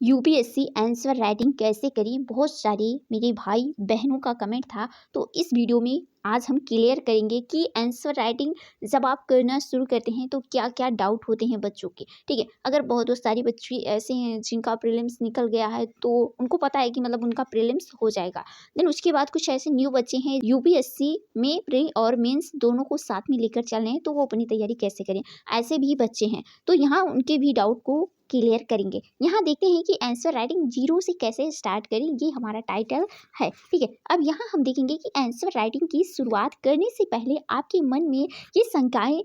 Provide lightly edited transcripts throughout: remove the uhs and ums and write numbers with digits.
UPSC answer writing कैसे करें, बहुत सारे मेरे भाई बहनों का कमेंट था। तो इस वीडियो में आज हम क्लियर करेंगे कि आंसर राइटिंग जब आप करना शुरू करते हैं तो क्या क्या डाउट होते हैं बच्चों के। ठीक है, अगर बहुत सारी बच्चे ऐसे हैं जिनका प्रीलिम्स निकल गया है तो उनको पता है कि मतलब उनका प्रीलिम्स हो जाएगा। देन उसके बाद कुछ ऐसे न्यू बच्चे हैं यूपीएससी में प्री और मेंस दोनों को साथ में लेकर चल रहे हैं, तो वो अपनी तैयारी कैसे करें। ऐसे भी बच्चे हैं, तो यहाँ उनके भी डाउट को क्लियर करेंगे। यहाँ देखते हैं कि आंसर राइटिंग जीरो से कैसे स्टार्ट करें, ये हमारा टाइटल है। ठीक है, अब यहाँ हम देखेंगे कि आंसर राइटिंग की शुरुआत करने से पहले आपके मन में ये शंकाएं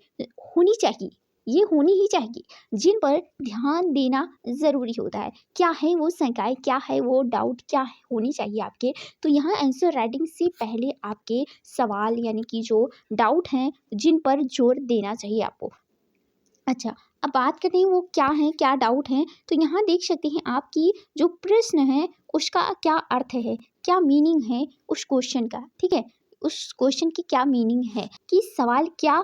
होनी चाहिए, ये होनी ही चाहिए जिन पर ध्यान देना ज़रूरी होता है। क्या है वो शंकाएं, क्या है वो डाउट, क्या है होनी चाहिए आपके। तो यहाँ आंसर राइटिंग से पहले आपके सवाल यानी कि जो डाउट हैं जिन पर जोर देना चाहिए आपको। अच्छा, अब बात करते हैं वो क्या हैं, क्या डाउट हैं। तो यहाँ देख सकते हैं आप कि जो प्रश्न है उसका क्या अर्थ है, क्या मीनिंग है उस क्वेश्चन का। ठीक है, उस क्वेश्चन की क्या मीनिंग है कि सवाल क्या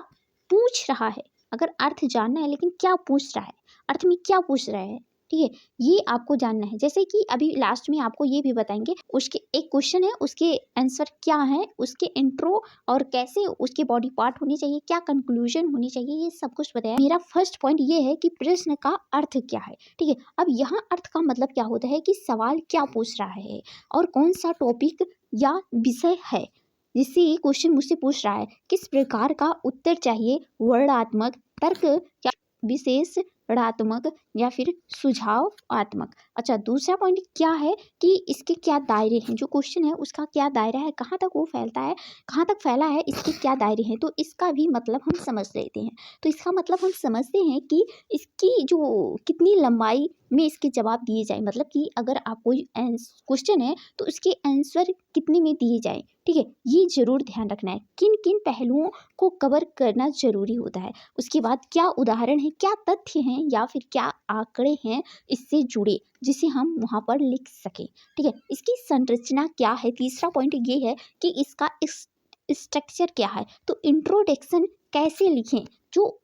पूछ रहा है। अगर अर्थ जानना है लेकिन क्या पूछ रहा है, अर्थ में क्या पूछ रहा है। ठीक है, ये आपको जानना है। जैसे कि अभी लास्ट में आपको ये भी बताएंगे, उसके एक क्वेश्चन है, उसके आंसर क्या है, उसके इंट्रो और कैसे उसके बॉडी पार्ट होने चाहिए, क्या कंक्लूजन होनी चाहिए, ये सब कुछ बताया। मेरा फर्स्ट पॉइंट ये है कि प्रश्न का अर्थ क्या है। ठीक है, अब यहाँ अर्थ का मतलब क्या होता है कि सवाल क्या पूछ रहा है और कौन सा टॉपिक या विषय है जिससे ये क्वेश्चन मुझसे पूछ रहा है। किस प्रकार का उत्तर चाहिए, वर्णात्मक, तर्क या विशेष ऋणात्मक या फिर सुझावात्मक। अच्छा, दूसरा पॉइंट क्या है कि इसके क्या दायरे हैं, जो क्वेश्चन है उसका क्या दायरा है, कहाँ तक वो फैलता है, कहाँ तक फैला है, इसके क्या दायरे हैं। तो इसका भी मतलब हम समझ लेते हैं। तो इसका मतलब हम समझते हैं कि इसकी जो कितनी लंबाई में इसके जवाब दिए जाए, मतलब कि अगर आप कोई क्वेश्चन है तो उसके आंसर कितने में दिए जाए। ठीक है, ये जरूर ध्यान रखना है किन किन पहलुओं को कवर करना जरूरी होता है। उसके बाद क्या उदाहरण है, क्या तथ्य हैं या फिर क्या आंकड़े हैं इससे जुड़े जिसे हम वहाँ पर लिख सकें। ठीक है, इसकी संरचना क्या है। तीसरा पॉइंट ये है कि इसका स्ट्रक्चर क्या है। तो इंट्रोडक्शन कैसे लिखें, जो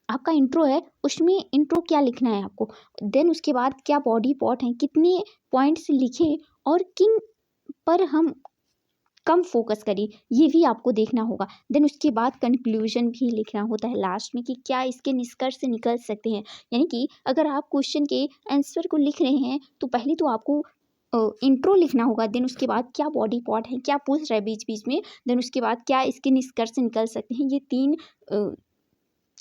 आपका इंट्रो है उसमें इंट्रो क्या लिखना है आपको। देन उसके बाद क्या बॉडी पार्ट हैं, कितने पॉइंट्स लिखें और किन पर हम कम फोकस करें, ये भी आपको देखना होगा। देन उसके बाद कंक्लूजन भी लिखना होता है लास्ट में कि क्या इसके निष्कर्ष से निकल सकते हैं। यानी कि अगर आप क्वेश्चन के आंसर को लिख रहे हैं तो पहले तो आपको इंट्रो लिखना होगा। देन उसके बाद क्या बॉडी पार्ट है, क्या पूछ रहा है बीच बीच में। देन उसके बाद क्या इसके निष्कर्ष से निकल सकते हैं। ये तीन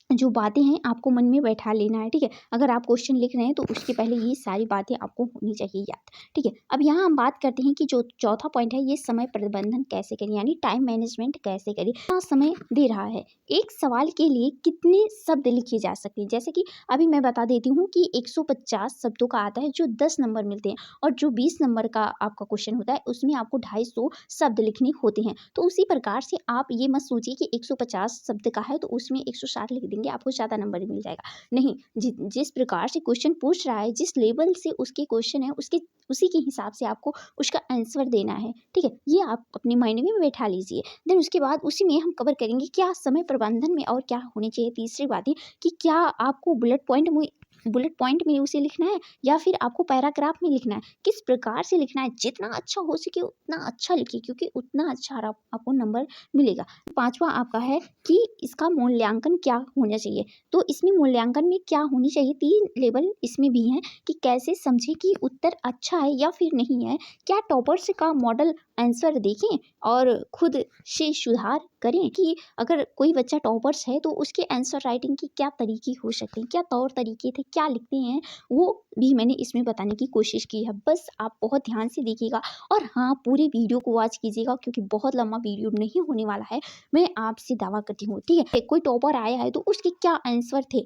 जो बातें हैं आपको मन में बैठा लेना है। ठीक है, अगर आप क्वेश्चन लिख रहे हैं तो उसके पहले ये सारी बातें आपको होनी चाहिए याद। ठीक है, अब यहाँ हम बात करते हैं कि जो चौथा पॉइंट है, ये समय प्रबंधन कैसे करें, यानी टाइम मैनेजमेंट कैसे करें। कितना समय दे रहा है, एक सवाल के लिए कितने शब्द लिखे जा सकते हैं। जैसे कि अभी मैं बता देती हूँ कि 150 शब्दों का आता है जो 10 नंबर मिलते हैं, और जो 20 नंबर का आपका क्वेश्चन होता है उसमें आपको 250 शब्द लिखने होते हैं। तो उसी प्रकार से आप ये मत सोचिए कि 150 शब्द का है तो उसमें 160 लिख देंगे, आपको ज़्यादा नंबर मिल जाएगा। नहीं, जिस प्रकार से क्वेश्चन पूछ रहा है, जिस लेवल से उसके क्वेश्चन है, उसके उसी के हिसाब से आपको उसका आंसर देना है। ठीक है, ये आप अपने माइंड में बैठा लीजिए। देन उसके बाद उसी में हम कवर करेंगे क्या समय प्रबंधन में और क्या होनी चाहिए। तीसरी बात है कि क्या आपको बुलेट पॉइंट में उसे लिखना है या फिर आपको पैराग्राफ में लिखना है, किस प्रकार से लिखना है। जितना अच्छा हो सके उतना अच्छा लिखिए, क्योंकि उतना अच्छा आपको नंबर मिलेगा। पांचवा आपका है कि इसका मूल्यांकन क्या होना चाहिए। तो इसमें मूल्यांकन में क्या होनी चाहिए, 3 लेवल इसमें भी हैं कि कैसे समझें कि उत्तर अच्छा है या फिर नहीं है। क्या टॉपर्स का मॉडल आंसर देखें और खुद से सुधार करें कि अगर कोई बच्चा टॉपर्स है तो उसके आंसर राइटिंग की क्या तरीके हो सकते हैं, क्या तौर तरीके थे, क्या लिखते हैं, वो भी मैंने इसमें बताने की कोशिश की है। बस आप बहुत ध्यान से देखिएगा और हाँ, पूरे वीडियो को वॉच कीजिएगा क्योंकि बहुत लंबा वीडियो नहीं होने वाला है, मैं आपसे दावा करती हूँ। ठीक है, कोई टॉपर आया है तो उसके क्या आंसर थे।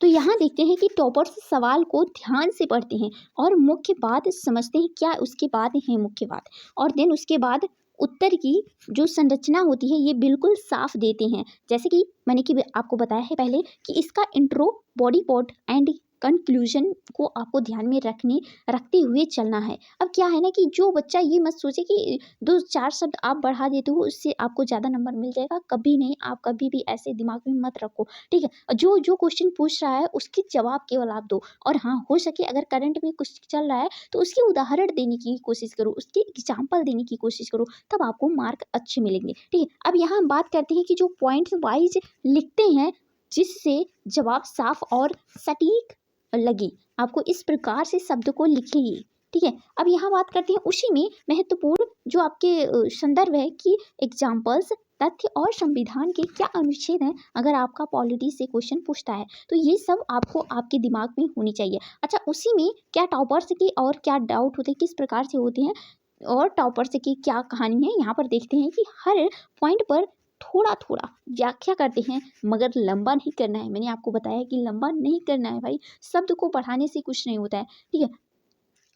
तो यहाँ देखते हैं कि टॉपर्स सवाल को ध्यान से पढ़ते हैं और मुख्य बात समझते हैं, क्या उसके बाद है मुख्य बात। और देन उसके बाद उत्तर की जो संरचना होती है ये बिल्कुल साफ देते हैं। जैसे कि मैंने कि आपको बताया है पहले कि इसका intro, body part and conclusion को आपको ध्यान में रखते हुए चलना है। अब क्या है ना कि जो बच्चा ये मत सोचे कि 2-4 शब्द आप बढ़ा देते हो उससे आपको ज़्यादा नंबर मिल जाएगा, कभी नहीं। आप कभी भी ऐसे दिमाग में मत रखो, ठीक है। जो क्वेश्चन पूछ रहा है उसके जवाब केवल आप दो, और हाँ, हो सके अगर करंट में कुछ चल रहा है तो उसके उदाहरण देने की कोशिश करो, उसके एग्जाम्पल देने की कोशिश करो, तब आपको मार्क अच्छे मिलेंगे, ठीक है। अब यहाँ हम बात करते हैं कि जो पॉइंट वाइज लिखते हैं जिससे जवाब साफ और सटीक लगे, आपको इस प्रकार से शब्द को लिखिए, ठीक है। अब यहाँ बात करते हैं उसी में महत्वपूर्ण जो आपके संदर्भ है कि एग्जाम्पल्स, तथ्य और संविधान के क्या अनुच्छेद हैं। अगर आपका पॉलिटी से क्वेश्चन पूछता है तो ये सब आपको आपके दिमाग में होनी चाहिए। अच्छा, उसी में क्या टॉपर्स के और क्या डाउट होते हैं, किस प्रकार से होते हैं, और टॉपर्स की क्या कहानी है, यहाँ पर देखते हैं कि हर पॉइंट पर थोड़ा थोड़ा व्याख्या करते हैं, मगर लंबा नहीं करना है। मैंने आपको बताया कि लंबा नहीं करना है भाई, शब्द को बढ़ाने से कुछ नहीं होता है, ठीक है।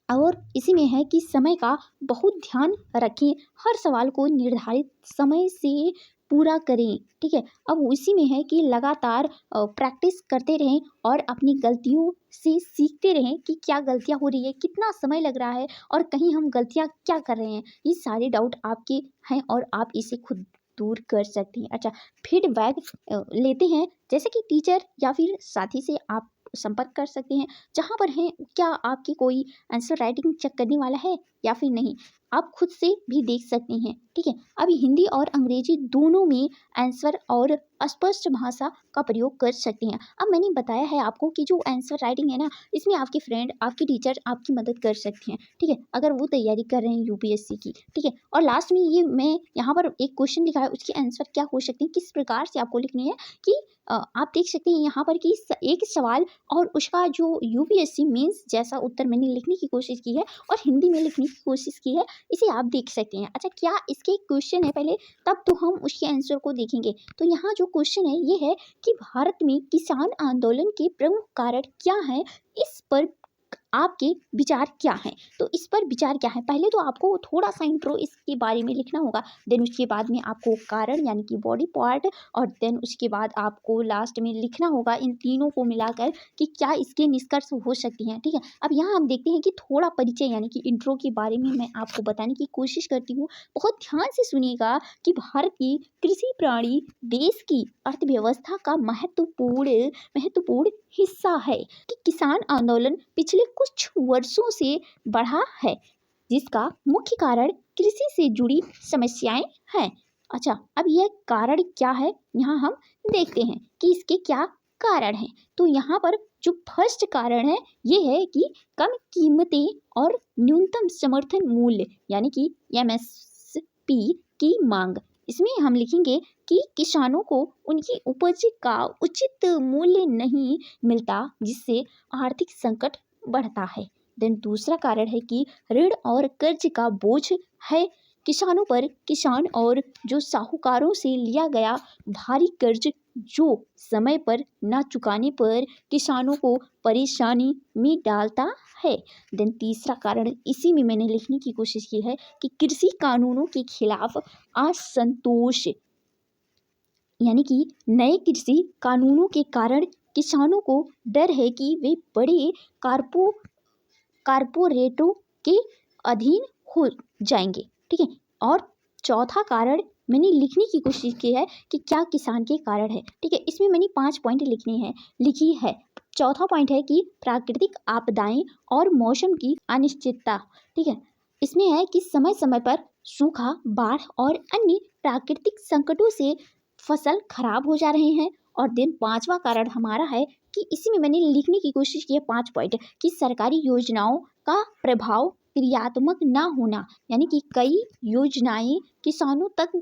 और इसी में है कि समय का बहुत ध्यान रखें, हर सवाल को निर्धारित समय से पूरा करें, ठीक है। अब इसी में है कि लगातार प्रैक्टिस करते रहें और अपनी गलतियों से सीखते रहें कि क्या गलतियां हो रही है, कितना समय लग रहा है, और कहीं हम गलतियां क्या कर रहे हैं। ये सारे डाउट आपके हैं और आप इसे खुद दूर कर सकते हैं। अच्छा, फीडबैक लेते हैं, जैसे कि टीचर या फिर साथी से आप संपर्क कर सकते हैं जहाँ पर हैं। क्या आपकी कोई आंसर राइटिंग चेक करने वाला है या फिर नहीं, आप खुद से भी देख सकते हैं, ठीक है। अब हिंदी और अंग्रेजी दोनों में आंसर और अस्पष्ट भाषा का प्रयोग कर सकते हैं। अब मैंने बताया है आपको कि जो आंसर राइटिंग है ना, इसमें आपके फ्रेंड, आपके टीचर आपकी मदद कर सकते हैं, ठीक है, अगर वो तैयारी कर रहे हैं यूपीएससी की, ठीक है। और लास्ट में ये मैं यहाँ पर एक क्वेश्चन लिखा है, उसके आंसर क्या हो सकते हैं, किस प्रकार से आपको लिखने हैं, कि आप देख सकते हैं यहाँ पर कि एक सवाल और उसका जो यूपीएससी मेंस जैसा उत्तर मैंने लिखने की कोशिश की है और हिंदी में लिखने की कोशिश की है, इसे आप देख सकते हैं। अच्छा, क्या इसके क्वेश्चन है पहले, तब तो हम उसके आंसर को देखेंगे। तो यहाँ जो क्वेश्चन है ये है कि भारत में किसान आंदोलन के प्रमुख कारण क्या है, इस पर आपके विचार क्या हैं। तो इस पर विचार क्या है, पहले तो आपको थोड़ा सा इंट्रो इसके बारे में लिखना होगा, देन उसके बाद में आपको कारण यानी कि बॉडी पार्ट, और देन उसके बाद आपको लास्ट में लिखना होगा इन तीनों को मिलाकर कि क्या इसके निष्कर्ष हो सकती हैं, ठीक है। अब यहाँ हम देखते हैं कि थोड़ा परिचय यानी कि इंट्रो के बारे में मैं आपको बताने की कोशिश करती हूँ। बहुत ध्यान से सुनिएगा कि भारत की कृषि प्रणाली देश की अर्थव्यवस्था का महत्वपूर्ण हिस्सा है, कि किसान आंदोलन पिछले कुछ वर्षों से बढ़ा है, जिसका मुख्य कारण कृषि से जुड़ी समस्याएं हैं। अच्छा, अब यह कारण क्या है, यहाँ हम देखते हैं कि इसके क्या कारण हैं। तो यहाँ पर जो फर्स्ट कारण है ये है कि कम कीमतें और न्यूनतम समर्थन मूल्य यानी कि एमएसपी की मांग। इसमें हम लिखेंगे कि किसानों को उनकी उपज का उचित मूल्य नहीं मिलता, जिससे आर्थिक संकट बढ़ता है। देन दूसरा कारण है कि ऋण और कर्ज का बोझ है किसानों पर। किसान और जो साहूकारों से लिया गया भारी कर्ज जो समय पर न चुकाने पर किसानों को परेशानी में डालता है। देन तीसरा कारण इसी में मैंने लिखने की कोशिश की है कि कृषि कानूनों के खिलाफ असंतोष, यानी कि नए कृषि कानूनों के कारण किसानों को डर है कि वे बड़े कारपोरेटों के अधीन हो जाएंगे, ठीक है। और चौथा कारण मैंने लिखने की कोशिश की है कि क्या किसान के कारण है, ठीक है। इसमें मैंने 5 पॉइंट लिखी है। चौथा पॉइंट है कि प्राकृतिक आपदाएं और मौसम की अनिश्चितता, ठीक है। इसमें है कि समय समय पर सूखा, बाढ़ और अन्य प्राकृतिक संकटों से फसल खराब हो जा रहे हैं। और दिन पांचवा कारण हमारा है कि इसी में मैंने लिखने की कोशिश की है 5 पॉइंट, कि सरकारी योजनाओं का प्रभाव क्रियात्मक ना होना, यानी कि कई योजनाएं किसानों तक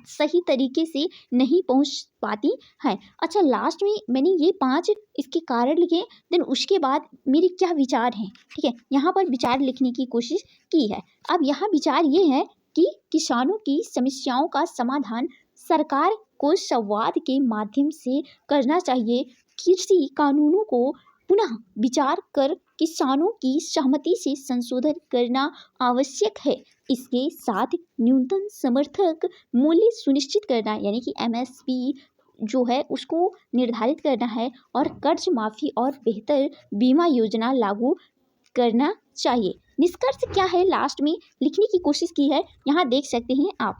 सही तरीके से नहीं पहुंच पाती हैं। अच्छा, लास्ट में मैंने ये 5 इसके कारण लिखे, देन उसके बाद मेरे क्या विचार हैं, ठीक है। यहाँ पर विचार लिखने की कोशिश की है। अब यहाँ विचार ये है कि किसानों की समस्याओं का समाधान सरकार को संवाद के माध्यम से करना चाहिए। कृषि कानूनों को पुनः विचार कर किसानों की सहमति से संशोधन करना आवश्यक है। इसके साथ न्यूनतम समर्थक मूल्य सुनिश्चित करना, यानी कि एमएसपी जो है उसको निर्धारित करना है और कर्ज माफ़ी और बेहतर बीमा योजना लागू करना चाहिए। निष्कर्ष क्या है लास्ट में लिखने की कोशिश की है, यहाँ देख सकते हैं आप।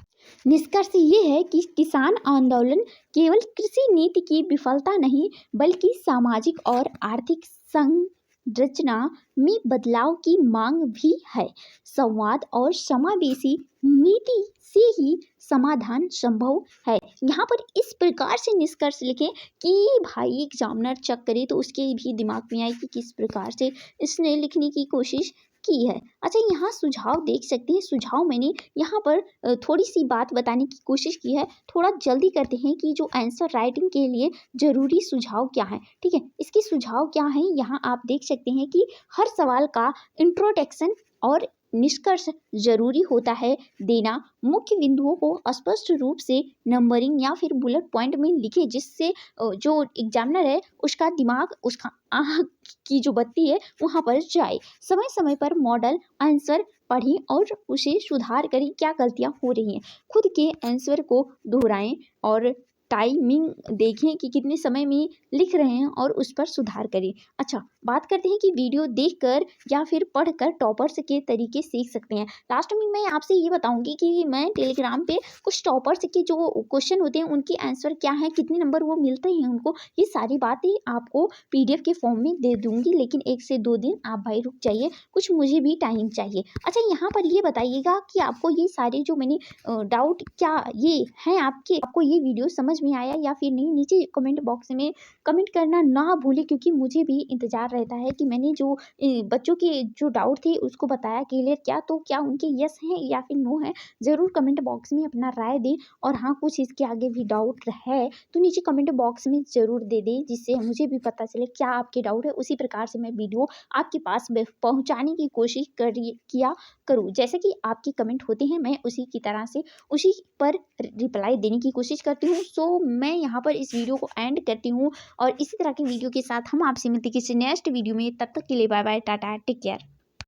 निष्कर्ष ये है कि किसान आंदोलन केवल कृषि नीति की विफलता नहीं बल्कि सामाजिक और आर्थिक संरचना में बदलाव की मांग भी है। संवाद और समावेशी नीति से ही समाधान संभव है। यहाँ पर इस प्रकार से निष्कर्ष लिखें कि भाई एग्जामिनर चेक करे तो उसके भी दिमाग में आए कि किस प्रकार से इसने लिखने की कोशिश की है। अच्छा, यहाँ सुझाव देख सकते हैं। सुझाव मैंने यहाँ पर थोड़ी सी बात बताने की कोशिश की है। थोड़ा जल्दी करते हैं कि जो आंसर राइटिंग के लिए ज़रूरी सुझाव क्या है। ठीक है, इसके सुझाव क्या हैं यहाँ आप देख सकते हैं कि हर सवाल का इंट्रोडक्शन और निष्कर्ष जरूरी होता है देना। मुख्य बिंदुओं को स्पष्ट रूप से नंबरिंग या फिर बुलेट पॉइंट में लिखें जिससे जो एग्जामिनर है उसका दिमाग, उसका आँख की जो बत्ती है वहाँ पर जाए। समय समय पर मॉडल आंसर पढ़ें और उसे सुधार करें, क्या गलतियाँ हो रही हैं। खुद के आंसर को दोहराएं और टाइमिंग देखें कि कितने समय में लिख रहे हैं और उस पर सुधार करें। अच्छा, बात करते हैं कि वीडियो देखकर या फिर पढ़कर टॉपर्स के तरीके सीख सकते हैं। लास्ट में मैं आपसे ये बताऊंगी कि मैं टेलीग्राम पे कुछ टॉपर्स के जो क्वेश्चन होते हैं उनके आंसर क्या हैं, कितने नंबर वो मिलते हैं उनको, ये सारी बातें आपको PDF के फॉर्म में दे दूंगी। लेकिन 1 से 2 दिन आप भाई रुक जाइए, कुछ मुझे भी टाइम चाहिए। अच्छा, यहाँ पर ये बताइएगा कि आपको ये सारे जो मैंने डाउट क्या ये हैं आपको ये वीडियो समझ में आया या फिर नहीं, नीचे कमेंट बॉक्स में कमेंट करना ना भूलें, क्योंकि मुझे भी इंतजार रहता है कि मैंने जो बच्चों के जो डाउट थे उसको बताया क्लियर, तो क्या उनके यस हैं या फिर नो है, ज़रूर कमेंट बॉक्स में अपना राय दें। और हाँ, कुछ इसके आगे भी डाउट है तो नीचे कमेंट बॉक्स में ज़रूर दे दें, जिससे मुझे भी पता चले क्या आपके डाउट है। उसी प्रकार से मैं वीडियो आपके पास पहुँचाने की कोशिश किया करूँ। जैसे कि आपके कमेंट होते हैं मैं उसी की तरह से उसी पर रिप्लाई देने की कोशिश करती हूँ। सो मैं यहाँ पर इस वीडियो को एंड करती हूँ और इसी तरह की वीडियो के साथ हम आपसे मिलते किसी नेक्स्ट वीडियो में। तब तक के लिए bye bye, tata, take care.